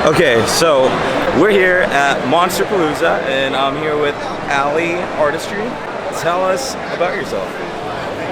Okay, so we're here at MONSTERPALOOZA, and I'm here with Aly Artistry. Tell us about yourself.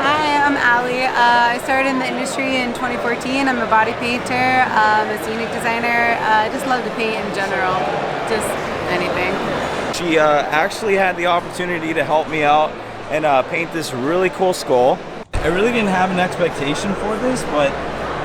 Hi, I'm Aly. I started in the industry in 2014. I'm a body painter, a scenic designer. I just love to paint in general, just anything. She actually had the opportunity to help me out and paint this really cool skull. I really didn't have an expectation for this, but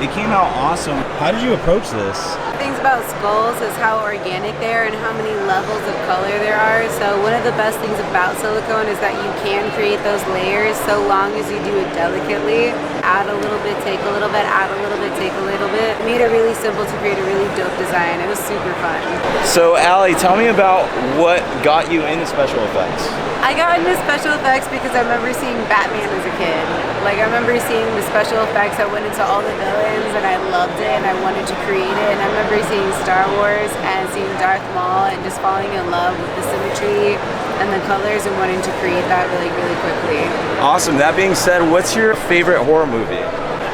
it came out awesome. How did you approach this? Things about skulls is how organic they are and how many levels of color there are. So one of the best things about silicone is that you can create those layers so long as you do it delicately. Add a little bit, take a little bit, add a little bit, take a little bit. Made it really simple to create a really dope design. It was super fun. So Aly, tell me about what got you into special effects. I got into special effects because I remember seeing Batman as a kid. Like, I remember seeing the special effects that went into all the villains, and I loved it and I wanted to create it. And I remember seeing Star Wars and seeing Darth Maul and just falling in love with the symmetry and the colors and wanting to create that really quickly. Awesome. That being said, what's your favorite horror movie?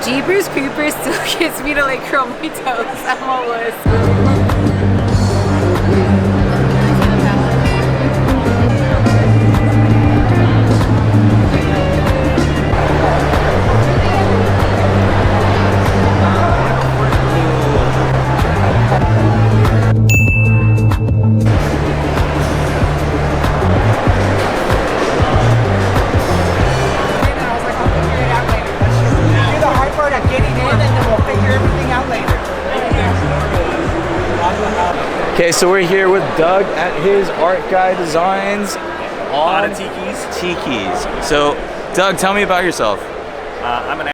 Jeepers Creepers still gets me to like curl my toes. I'm almost. Okay, so we're here with Doug at his Art Guy Designs on Odditikis. So, Doug, tell me about yourself. I'm an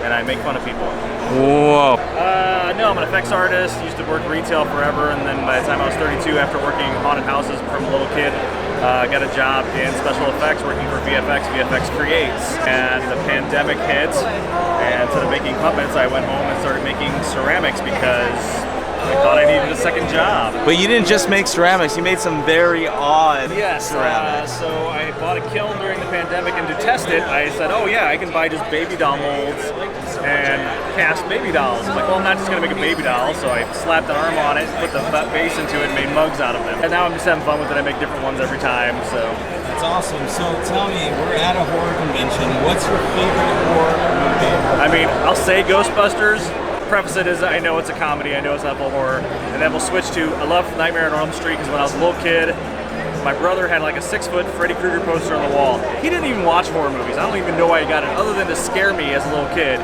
and I make fun of people. Whoa. No, I'm an effects artist. Used to work retail forever, and then by the time I was 32, after working haunted houses from a little kid, got a job in special effects, working for VFX. VFX Creates, and the pandemic hit, and instead of making puppets, I went home and started making ceramics because I thought I needed a second job. But you didn't just make ceramics, you made some very odd ceramics. So I bought a kiln during the pandemic, and to test it, I said, oh yeah, I can buy just baby doll molds and cast baby dolls. I'm like, well, I'm not just gonna make a baby doll, so I slapped an arm on it, put the base into it, and made mugs out of them. And now I'm just having fun with it. I make different ones every time, so. That's awesome. So tell me, we're at a horror convention. What's your favorite horror movie? I mean, I'll say Ghostbusters. Preface it is I know it's a comedy, I know it's not full horror, and then we'll switch to, I love Nightmare on Elm Street because when I was a little kid, my brother had like a 6-foot Freddy Krueger poster on the wall. He didn't even watch horror movies. I don't even know why he got it, other than to scare me as a little kid.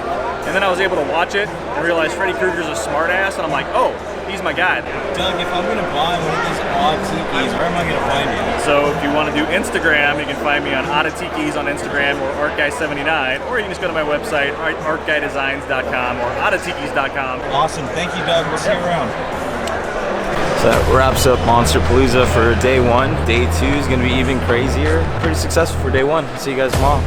And then I was able to watch it and realize Freddy Krueger's a smartass, and I'm like, oh, he's my guy. Doug, if I'm gonna buy one of these odd tikis, where am I gonna find you? So if you want to do Instagram, you can find me on Odditikis on Instagram or ArtGuy79, or you can just go to my website, artguydesigns.com or odditikis.com. Awesome, thank you, Doug. We'll see you around. So that wraps up MONSTERPALOOZA for day one. Day two is gonna be even crazier. Pretty successful for day one. See you guys tomorrow.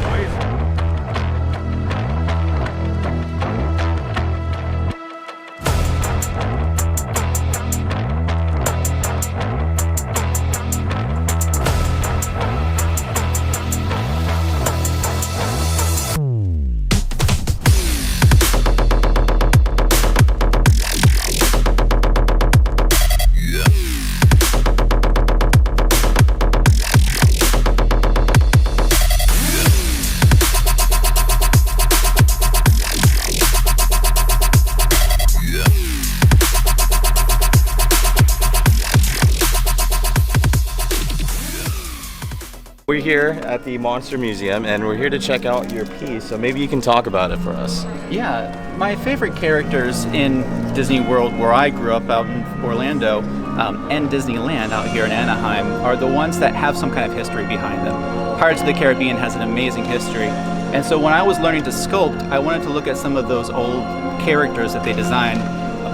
We're here at the Monster Museum, and we're here to check out your piece, so maybe you can talk about it for us. Yeah, my favorite characters in Disney World, where I grew up out in Orlando, and Disneyland out here in Anaheim, are the ones that have some kind of history behind them. Pirates of the Caribbean has an amazing history, and so when I was learning to sculpt, I wanted to look at some of those old characters that they designed.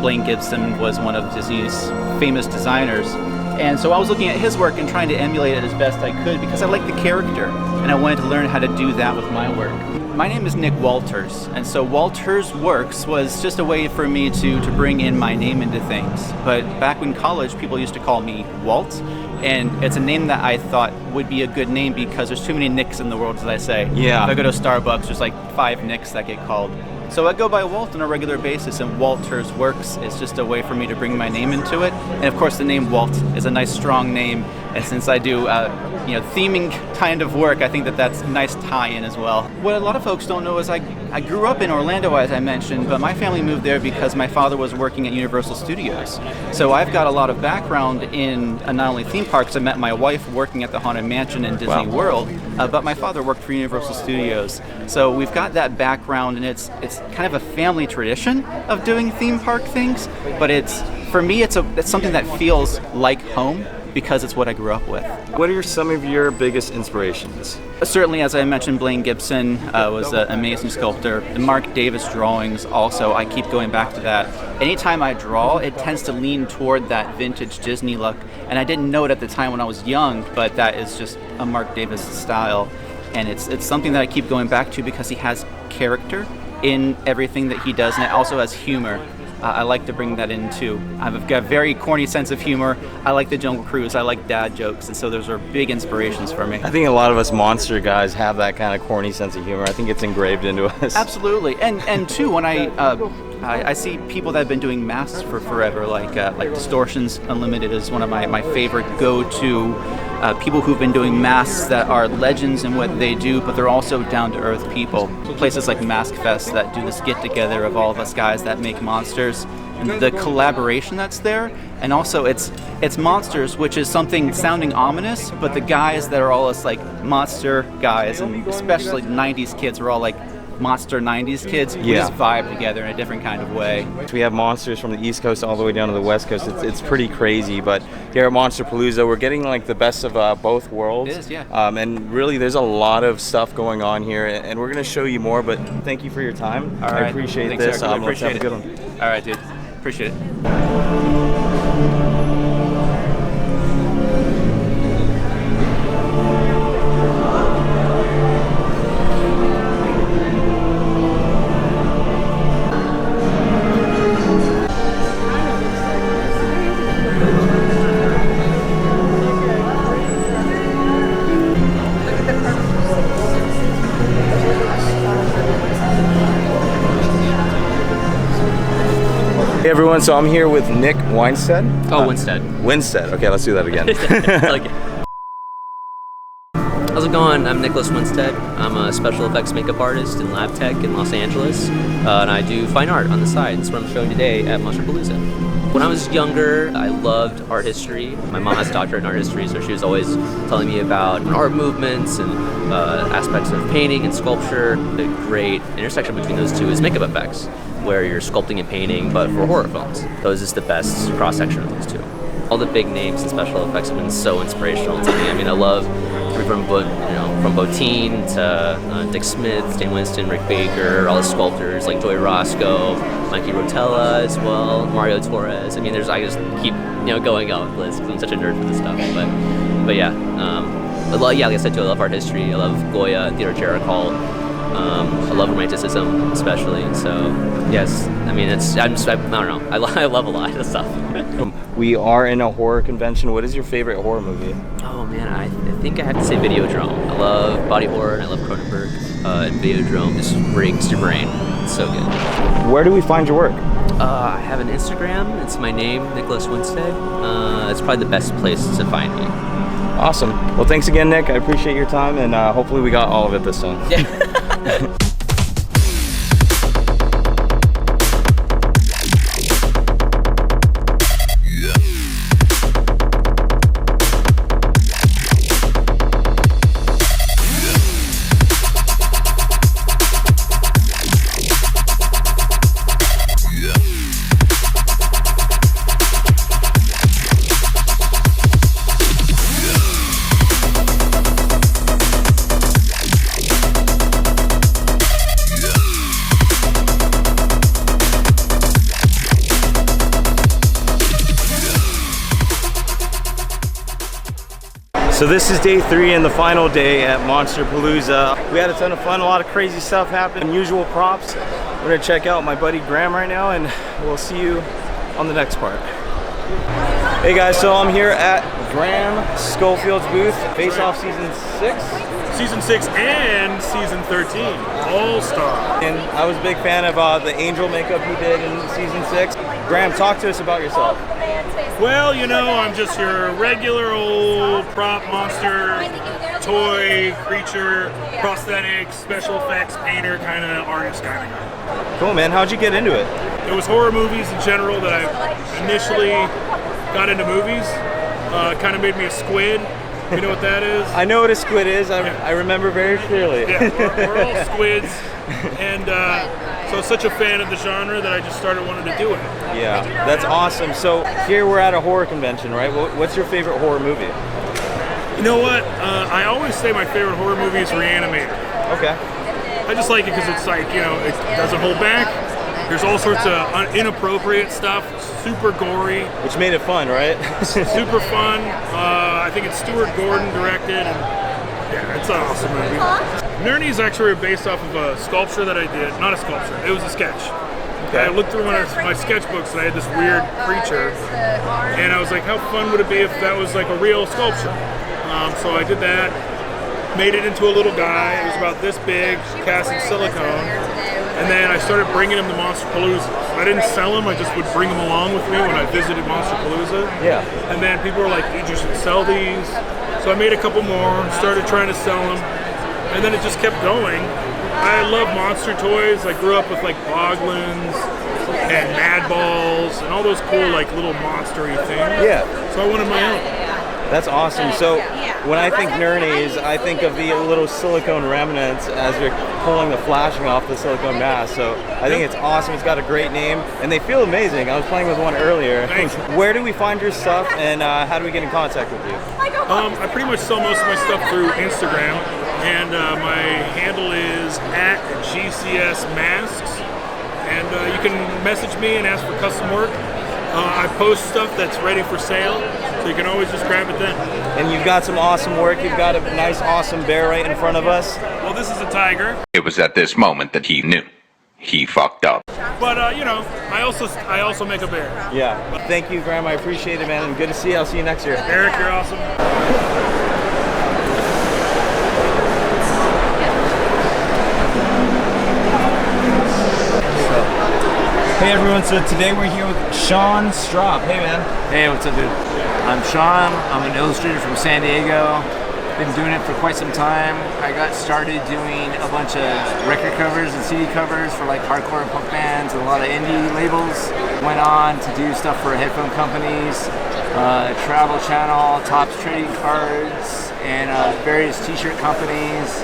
Blaine Gibson was one of Disney's famous designers. And so I was looking at his work and trying to emulate it as best I could because I like the character and I wanted to learn how to do that with my work. My name is Nick Walters, and so Walters Worx was just a way for me to bring in my name into things. But back in college, people used to call me Walt, and it's a name that I thought would be a good name because there's too many Nicks in the world, as I say. Yeah. If I go to Starbucks, there's like 5 Nicks that get called. So I go by Walt on a regular basis, and Walter's Worx is just a way for me to bring my name into it. And of course, the name Walt is a nice, strong name. And since I do, theming kind of work, I think that that's a nice tie-in as well. What a lot of folks don't know is I grew up in Orlando, as I mentioned, but my family moved there because my father was working at Universal Studios. So I've got a lot of background in not only theme parks. I met my wife working at the Haunted Mansion in Disney World, but my father worked for Universal Studios. So we've got that background, and it's kind of a family tradition of doing theme park things. But for me, it's something that feels like home, because it's what I grew up with. What are some of your biggest inspirations? Certainly, as I mentioned, Blaine Gibson was an amazing sculptor. The Mark Davis drawings also, I keep going back to that. Anytime I draw, it tends to lean toward that vintage Disney look, and I didn't know it at the time when I was young, but that is just a Mark Davis style. And it's something that I keep going back to because he has character in everything that he does, and it also has humor. I like to bring that in too. I've got a very corny sense of humor. I like the Jungle Cruise. I like dad jokes, and so those are big inspirations for me. I think a lot of us monster guys have that kind of corny sense of humor. I think it's engraved into us. Absolutely, and too, when I see people that have been doing masks for forever, like Distortions Unlimited is one of my favorite go-to people who've been doing masks that are legends in what they do, but they're also down-to-earth people. Places like Mask Fest that do this get-together of all of us guys that make monsters, and the collaboration that's there, and also it's monsters, which is something sounding ominous, but the guys that are all us like monster guys, and especially 90s kids, are all like monster 90s kids. We just vibe together in a different kind of way. We have monsters from the East Coast all the way down to the West Coast. It's pretty crazy, but here at MonsterPalooza, we're getting like the best of both worlds. It is, yeah. And really, there's a lot of stuff going on here, and we're going to show you more, but thank you for your time. All right. I appreciate Thanks, this. Eric. Appreciate let's have a good one. All right, dude. Appreciate it. Hey everyone, so I'm here with Nick Winstead. Oh, Winstead. Winstead, okay, let's do that again. Okay. How's it going? I'm Nicholas Winstead. I'm a special effects makeup artist in lab tech in Los Angeles, and I do fine art on the side. That's what I'm showing today at MonsterPalooza. When I was younger, I loved art history. My mom has a doctorate in art history, so she was always telling me about art movements and aspects of painting and sculpture. The great intersection between those two is makeup effects, where you're sculpting and painting, but for horror films. Those is the best cross-section of those two. All the big names in special effects have been so inspirational to me. I mean, I love from Bottin to Dick Smith, Stan Winston, Rick Baker, all the sculptors like Joy Roscoe, Mikey Rotella as well, Mario Torres. I mean, I just keep going on with lists because I'm such a nerd for this stuff. But yeah, like I said too, I love art history. I love Goya and Theodore Géricault. I love romanticism, especially. So yes, I mean, I don't know. I love a lot of stuff. We are in a horror convention. What is your favorite horror movie? Oh man, I think I have to say Videodrome. I love body horror and I love Cronenberg. And Videodrome just rigs your brain. It's so good. Where do we find your work? I have an Instagram. It's my name, Nicholas Winstead. It's probably the best place to find me. Awesome. Well, thanks again, Nick. I appreciate your time, and hopefully we got all of it this time. Yeah. So this is day 3 and the final day at MonsterPalooza. We had a ton of fun, a lot of crazy stuff happened, unusual props. We're gonna check out my buddy Graham right now, and we'll see you on the next part. Hey guys, so I'm here at Graham Schofield's booth, Face Off Season 6. Season 6 and Season 13, All-Star. And I was a big fan of the angel makeup he did in Season 6. Graham, talk to us about yourself. Well, you know, I'm just your regular old prop monster, toy, creature, prosthetics, special effects, painter, kind of artist kind of guy. Cool, man. How'd you get into it? It was horror movies in general that I initially got into movies. Kind of made me a squid. You know what that is? I know what a squid is. I remember very clearly. Yeah, we're all squids. And so I was such a fan of the genre that I just started wanting to do it. Yeah, that's awesome. So here we're at a horror convention, right? What's your favorite horror movie? You know what? I always say my favorite horror movie is Reanimator. Okay. I just like it because it's like, you know, it doesn't hold back. There's all sorts of inappropriate stuff, super gory. Which made it fun, right? Super fun. I think it's Stuart Gordon directed, and yeah, it's an awesome movie. Nernie is actually based off of a sculpture that I did. Not a sculpture, it was a sketch. Okay. I looked through one of my sketchbooks and I had this weird creature, and I was like, how fun would it be if that was like a real sculpture? So I did that, made it into a little guy. It was about this big, cast in silicone. And then I started bringing him to MONSTERPALOOZA. I didn't sell him, I just would bring him along with me when I visited MONSTERPALOOZA. Yeah. And then people were like, dude, you should sell these. So I made a couple more, started trying to sell them. And then it just kept going. I love monster toys. I grew up with like Boglins and Mad Balls and all those cool like little monster-y things. Yeah. So I wanted my own. That's awesome. So when I think Nernies, I think of the little silicone remnants as you're pulling the flashing off the silicone mask. So I think it's awesome. It's got a great name, and they feel amazing. I was playing with one earlier. Where do we find your stuff, and how do we get in contact with you? I pretty much sell most of my stuff through Instagram, and my handle is at GCS Masks, and you can message me and ask for custom work. I post stuff that's ready for sale, so you can always just grab it then. And you've got some awesome work. You've got a nice, awesome bear right in front of us. Well, this is a tiger. It was at this moment that he knew. He fucked up. But, you know, I also make a bear. Yeah. Thank you, Graham. I appreciate it, man. And good to see you. I'll see you next year. Eric, you're awesome. Hey everyone, so today we're here with Shaun Stroup. Hey man. Hey, what's up dude? I'm Shaun, I'm an illustrator from San Diego. Been doing it for quite some time. I got started doing a bunch of record covers and CD covers for like hardcore and punk bands and a lot of indie labels. Went on to do stuff for headphone companies, Travel Channel, Topps Trading Cards, and various t-shirt companies.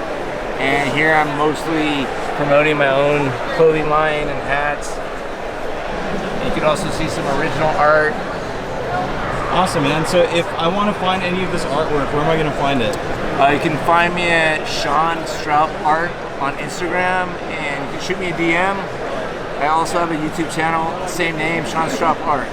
And here I'm mostly promoting my own clothing line and hats. You can also see some original art. Awesome, man. So if I want to find any of this artwork, where am I going to find it? You can find me at Shaun Stroup Art on Instagram, and you can shoot me a DM. I also have a YouTube channel, same name, Shaun Stroup Art.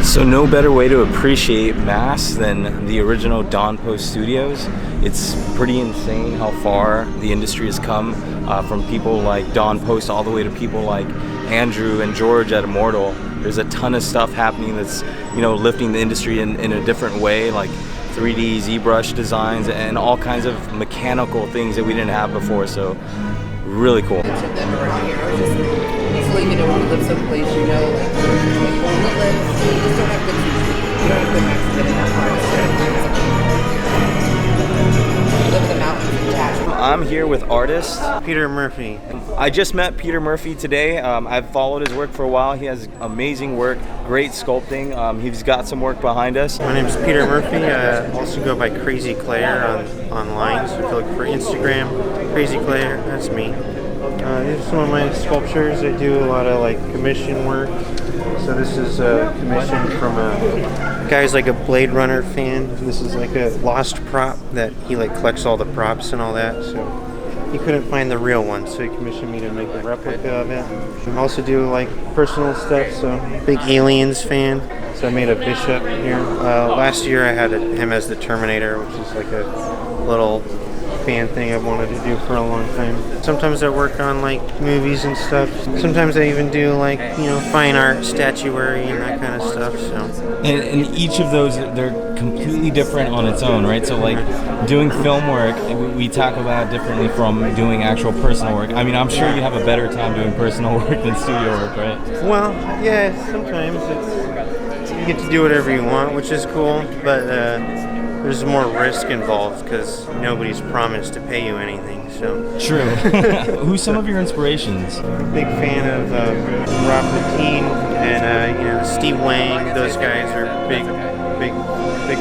So no better way to appreciate masks than the original Dawn Post Studios. It's pretty insane how far the industry has come, from people like Dawn Post all the way to people like Andrew and George at Immortal. There's a ton of stuff happening that's, you know, lifting the industry in a different way, like 3D ZBrush designs and all kinds of mechanical things that we didn't have before. So really cool. Each of them around here are just easily, you know, when you live someplace, you know, like when we live, you just don't have good teachers. You don't have good maps to get in that forest. You live in the mountains and attachment. I'm here with artist Peter Murphy. I just met Peter Murphy today. I've followed his work for a while. He has amazing work, great sculpting. He's got some work behind us. My name is Peter Murphy. I also go by Crazy Claire online. So if you look for Instagram, Crazy Claire, that's me. These are some of my sculptures. I do a lot of like commission work. So this is a commission from a guy's like a Blade Runner fan. This is like a lost prop that he like collects all the props and all that. So he couldn't find the real one, so he commissioned me to make a replica of it. I also do like personal stuff. So big Aliens fan. So I made a bishop here. Last year I had him as the Terminator, which is like a little fan thing I've wanted to do for a long time. Sometimes I work on like movies and stuff. Sometimes I even do like, you know, fine art, statuary, and that kind of stuff. So. And each of those, they're completely different on its own, right? So like doing film work, we tackle that differently from doing actual personal work. I mean, I'm sure you have a better time doing personal work than studio work, right? Well, yeah, sometimes you get to do whatever you want, which is cool, but there's more risk involved because nobody's promised to pay you anything. So true. Who's some of your inspirations? I'm a big fan of Rob Latine and you know, Steve Wang. Those guys are big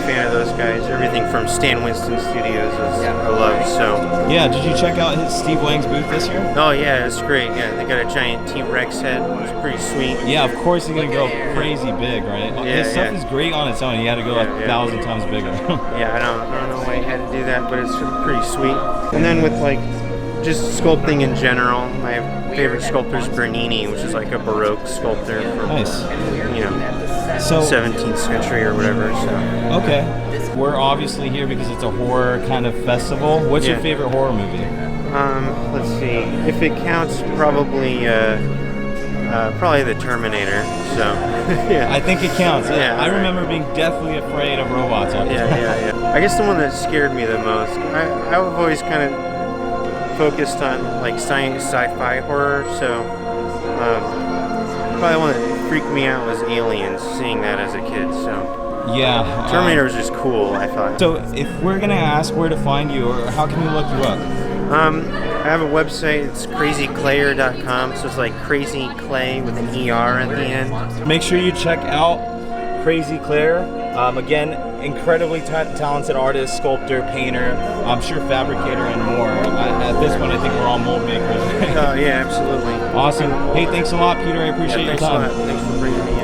fan of those guys. Everything from Stan Winston Studios I love. So yeah, did you check out Steve Wang's booth this year? Oh yeah, it's great. Yeah, they got a giant T-Rex head. It's pretty sweet. Yeah, of course he's gonna go crazy big, right? Yeah, his stuff is great on its own. He had to go 1,000 times bigger. Yeah, I don't know why he had to do that, but it's pretty sweet. And then with like just sculpting in general, my favorite sculptor is Bernini, which is like a Baroque sculptor from you know, 17th century or whatever. So okay, we're obviously here because it's a horror kind of festival. What's your favorite horror movie? Let's see. If it counts, probably The Terminator. So yeah, I think it counts. Yeah, I remember being deathly afraid of robots. Yeah. I guess the one that scared me the most. I've always kind of focused on like science, sci-fi horror. So probably the one that freaked me out was Aliens. Seeing that as a kid. So yeah, Terminator was just cool, I thought. So if we're gonna ask where to find you, or how can we look you up? I have a website. It's crazyclayer.com. So it's like crazy clay with an ER at the end. Make sure you check out Crazy Claire. Again, incredibly talented artist, sculptor, painter, I'm sure fabricator, and more. At this point, I think we're all mold makers. Oh yeah, absolutely. Awesome. Hey, thanks a lot, Peter. I appreciate your time. Thanks a lot. Thanks for bringing me in.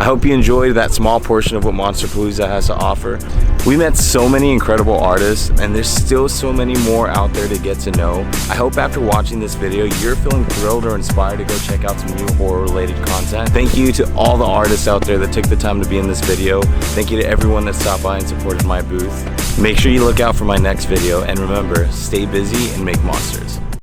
I hope you enjoyed that small portion of what Monsterpalooza has to offer. We met so many incredible artists, and there's still so many more out there to get to know. I hope after watching this video, you're feeling thrilled or inspired to go check out some new horror-related content. Thank you to all the artists out there that took the time to be in this video. Thank you to everyone that stopped by and supported my booth. Make sure you look out for my next video, and remember, stay busy and make monsters.